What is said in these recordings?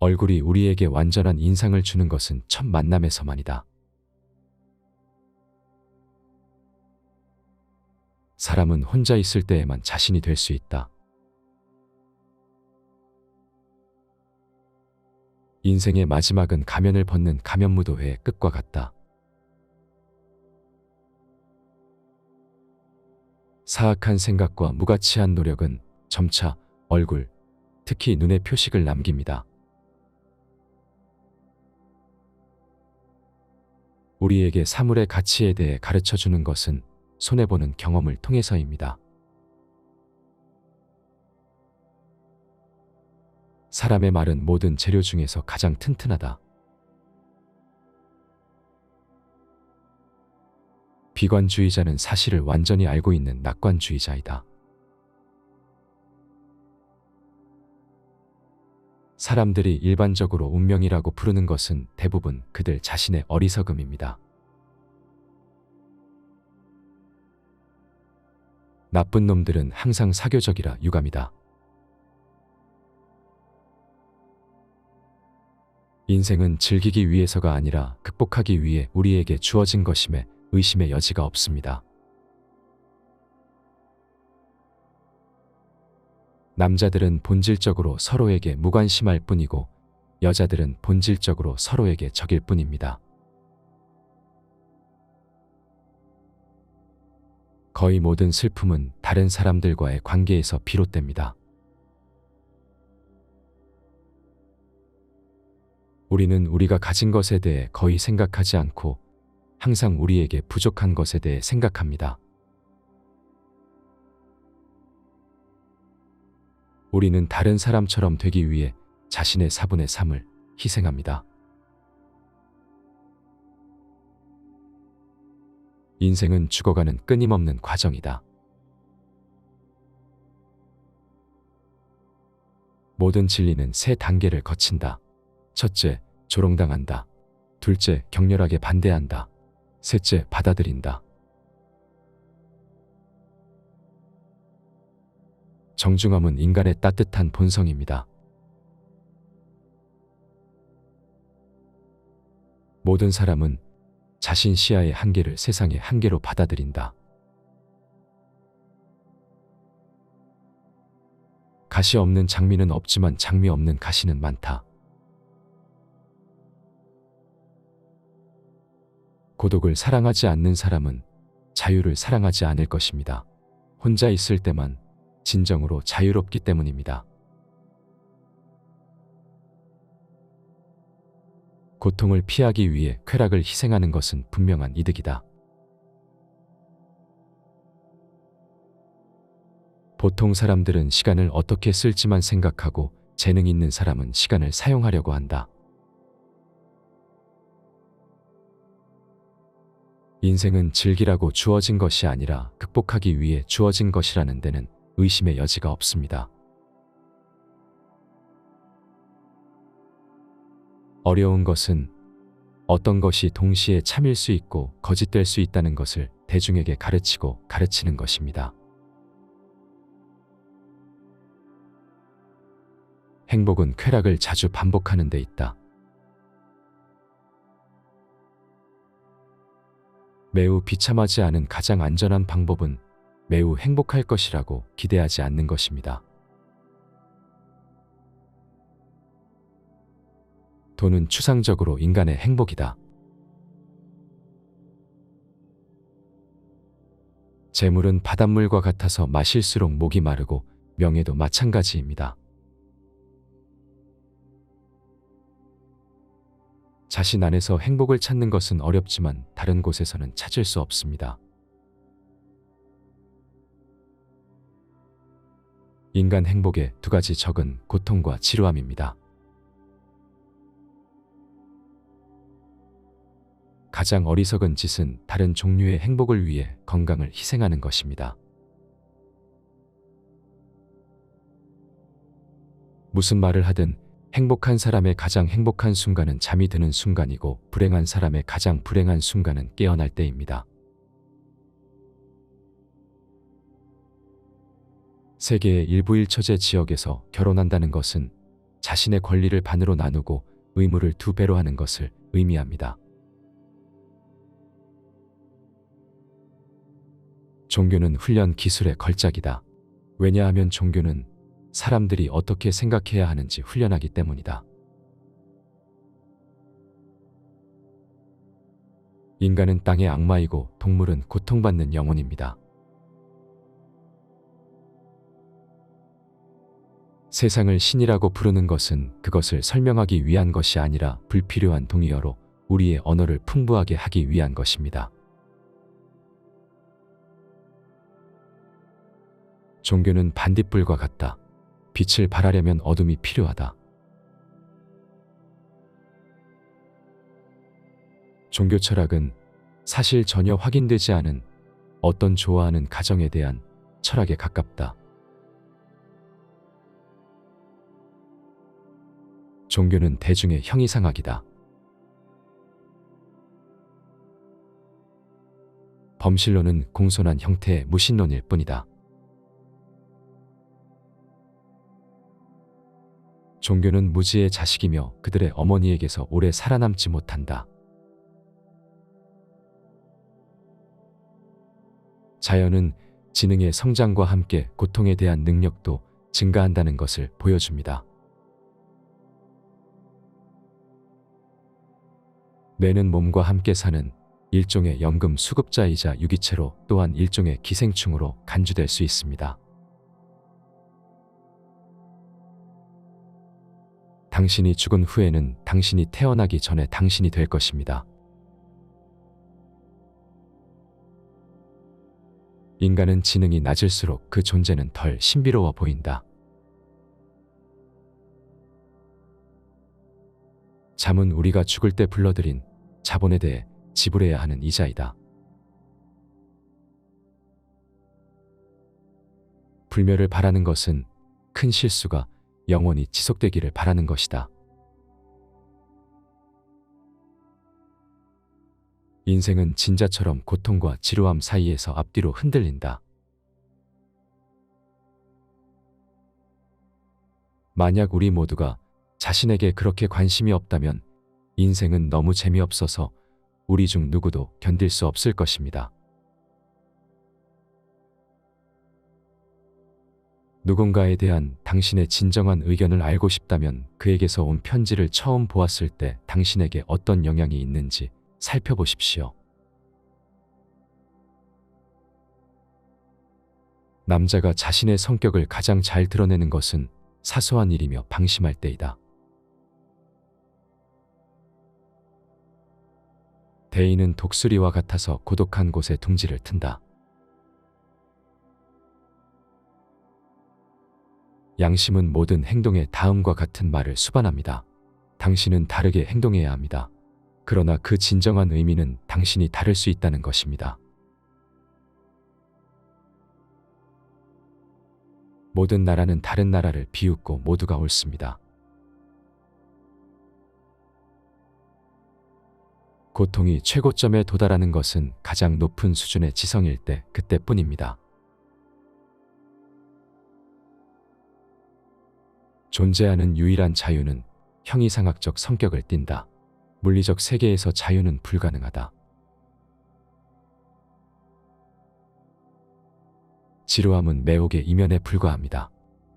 얼굴이 우리에게 완전한 인상을 주는 것은 첫 만남에서만이다. 사람은 혼자 있을 때에만 자신이 될 수 있다. 인생의 마지막은 가면을 벗는 가면무도회의 끝과 같다. 사악한 생각과 무가치한 노력은 점차 얼굴, 특히 눈에 표식을 남깁니다. 우리에게 사물의 가치에 대해 가르쳐주는 것은 손해보는 경험을 통해서입니다. 사람의 말은 모든 재료 중에서 가장 튼튼하다. 비관주의자는 사실을 완전히 알고 있는 낙관주의자이다. 사람들이 일반적으로 운명이라고 부르는 것은 대부분 그들 자신의 어리석음입니다. 나쁜 놈들은 항상 사교적이라 유감이다. 인생은 즐기기 위해서가 아니라 극복하기 위해 우리에게 주어진 것임에 의심의 여지가 없습니다. 남자들은 본질적으로 서로에게 무관심할 뿐이고 여자들은 본질적으로 서로에게 적일 뿐입니다. 거의 모든 슬픔은 다른 사람들과의 관계에서 비롯됩니다. 우리는 우리가 가진 것에 대해 거의 생각하지 않고 항상 우리에게 부족한 것에 대해 생각합니다. 우리는 다른 사람처럼 되기 위해 자신의 4분의 3을 희생합니다. 인생은 죽어가는 끊임없는 과정이다. 모든 진리는 3단계를 거친다. 첫째, 조롱당한다. 둘째, 격렬하게 반대한다. 셋째, 받아들인다. 정중함은 인간의 따뜻한 본성입니다. 모든 사람은 자신 시야의 한계를 세상의 한계로 받아들인다. 가시 없는 장미는 없지만 장미 없는 가시는 많다. 고독을 사랑하지 않는 사람은 자유를 사랑하지 않을 것입니다. 혼자 있을 때만 진정으로 자유롭기 때문입니다. 고통을 피하기 위해 쾌락을 희생하는 것은 분명한 이득이다. 보통 사람들은 시간을 어떻게 쓸지만 생각하고 재능 있는 사람은 시간을 사용하려고 한다. 인생은 즐기라고 주어진 것이 아니라 극복하기 위해 주어진 것이라는 데는 의심의 여지가 없습니다. 어려운 것은 어떤 것이 동시에 참일 수 있고 거짓될 수 있다는 것을 대중에게 가르치고 가르치는 것입니다. 행복은 쾌락을 자주 반복하는 데 있다. 매우 비참하지 않은 가장 안전한 방법은 매우 행복할 것이라고 기대하지 않는 것입니다. 돈은 추상적으로 인간의 행복이다. 재물은 바닷물과 같아서 마실수록 목이 마르고 명예도 마찬가지입니다. 자신 안에서 행복을 찾는 것은 어렵지만 다른 곳에서는 찾을 수 없습니다. 인간 행복의 2가지 적은 고통과 지루함입니다. 가장 어리석은 짓은 다른 종류의 행복을 위해 건강을 희생하는 것입니다. 무슨 말을 하든 행복한 사람의 가장 행복한 순간은 잠이 드는 순간이고 불행한 사람의 가장 불행한 순간은 깨어날 때입니다. 세계의 일부 1처제 지역에서 결혼한다는 것은 자신의 권리를 반으로 나누고 의무를 2배로 하는 것을 의미합니다. 종교는 훈련 기술의 걸작이다. 왜냐하면 종교는 사람들이 어떻게 생각해야 하는지 훈련하기 때문이다. 인간은 땅의 악마이고 동물은 고통받는 영혼입니다. 세상을 신이라고 부르는 것은 그것을 설명하기 위한 것이 아니라 불필요한 동의어로 우리의 언어를 풍부하게 하기 위한 것입니다. 종교는 반딧불과 같다. 빛을 발하려면 어둠이 필요하다. 종교 철학은 사실 전혀 확인되지 않은 어떤 좋아하는 가정에 대한 철학에 가깝다. 종교는 대중의 형이상학이다. 범실론은 공손한 형태의 무신론일 뿐이다. 종교는 무지의 자식이며 그들의 어머니에게서 오래 살아남지 못한다. 자연은 지능의 성장과 함께 고통에 대한 능력도 증가한다는 것을 보여줍니다. 뇌는 몸과 함께 사는 일종의 연금 수급자이자 유기체로 또한 일종의 기생충으로 간주될 수 있습니다. 당신이 죽은 후에는 당신이 태어나기 전에 당신이 될 것입니다. 인간은 지능이 낮을수록 그 존재는 덜 신비로워 보인다. 잠은 우리가 죽을 때 불러들인 자본에 대해 지불해야 하는 이자이다. 불멸을 바라는 것은 큰 실수가 영원히 지속되기를 바라는 것이다. 인생은 진자처럼 고통과 지루함 사이에서 앞뒤로 흔들린다. 만약 우리 모두가 자신에게 그렇게 관심이 없다면 인생은 너무 재미없어서 우리 중 누구도 견딜 수 없을 것입니다. 누군가에 대한 당신의 진정한 의견을 알고 싶다면 그에게서 온 편지를 처음 보았을 때 당신에게 어떤 영향이 있는지 살펴보십시오. 남자가 자신의 성격을 가장 잘 드러내는 것은 사소한 일이며 방심할 때이다. 대인은 독수리와 같아서 고독한 곳에 둥지를 튼다. 양심은 모든 행동에 다음과 같은 말을 수반합니다. 당신은 다르게 행동해야 합니다. 그러나 그 진정한 의미는 당신이 다를 수 있다는 것입니다. 모든 나라는 다른 나라를 비웃고 모두가 옳습니다. 고통이 최고점에 도달하는 것은 가장 높은 수준의 지성일 때 그때뿐입니다. 존재하는 유일한 자유는 형이상학적 성격을 띈다. 물리적 세계에서 자유는 불가능하다. 지루함은 매혹의 이면에 불과합니다.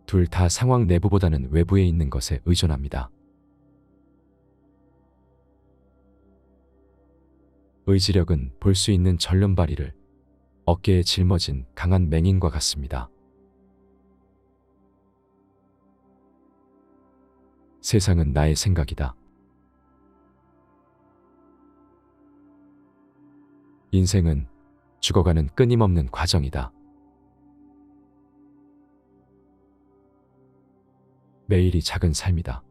둘 다 상황 내부보다는 외부에 있는 것에 의존합니다. 의지력은 볼 수 있는 절름발이를 어깨에 짊어진 강한 맹인과 같습니다. 세상은 나의 생각이다. 인생은 죽어가는 끊임없는 과정이다. 매일이 작은 삶이다.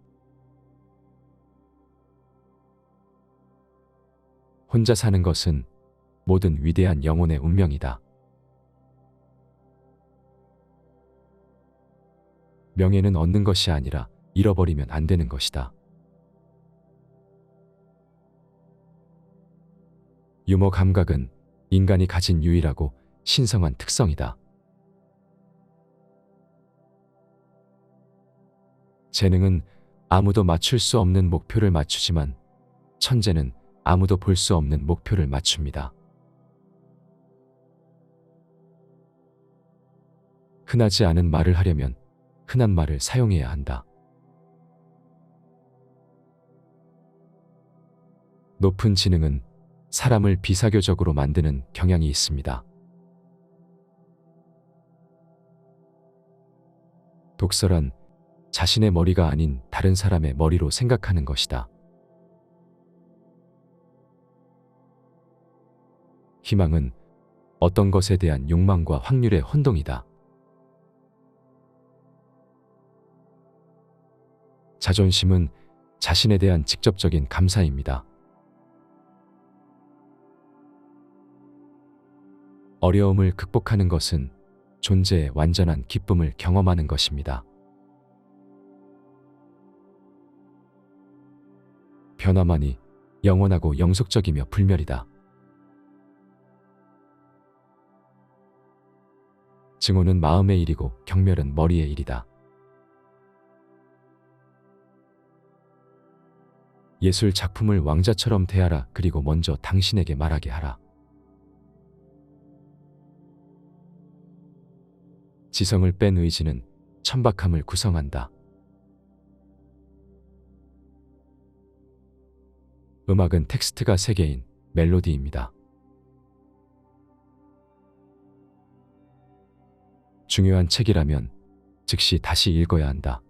혼자 사는 것은 모든 위대한 영혼의 운명이다. 명예는 얻는 것이 아니라 잃어버리면 안 되는 것이다. 유머 감각은 인간이 가진 유일하고 신성한 특성이다. 재능은 아무도 맞출 수 없는 목표를 맞추지만 천재는 아무도 볼 수 없는 목표를 맞춥니다. 흔하지 않은 말을 하려면 흔한 말을 사용해야 한다. 높은 지능은 사람을 비사교적으로 만드는 경향이 있습니다. 독서란 자신의 머리가 아닌 다른 사람의 머리로 생각하는 것이다. 희망은 어떤 것에 대한 욕망과 확률의 혼동이다. 자존심은 자신에 대한 직접적인 감사입니다. 어려움을 극복하는 것은 존재의 완전한 기쁨을 경험하는 것입니다. 변화만이 영원하고 영속적이며 불멸이다. 증오는 마음의 일이고 경멸은 머리의 일이다. 예술 작품을 왕자처럼 대하라. 그리고 먼저 당신에게 말하게 하라. 지성을 뺀 의지는 천박함을 구성한다. 음악은 텍스트가 세계인 멜로디입니다. 중요한 책이라면 즉시 다시 읽어야 한다.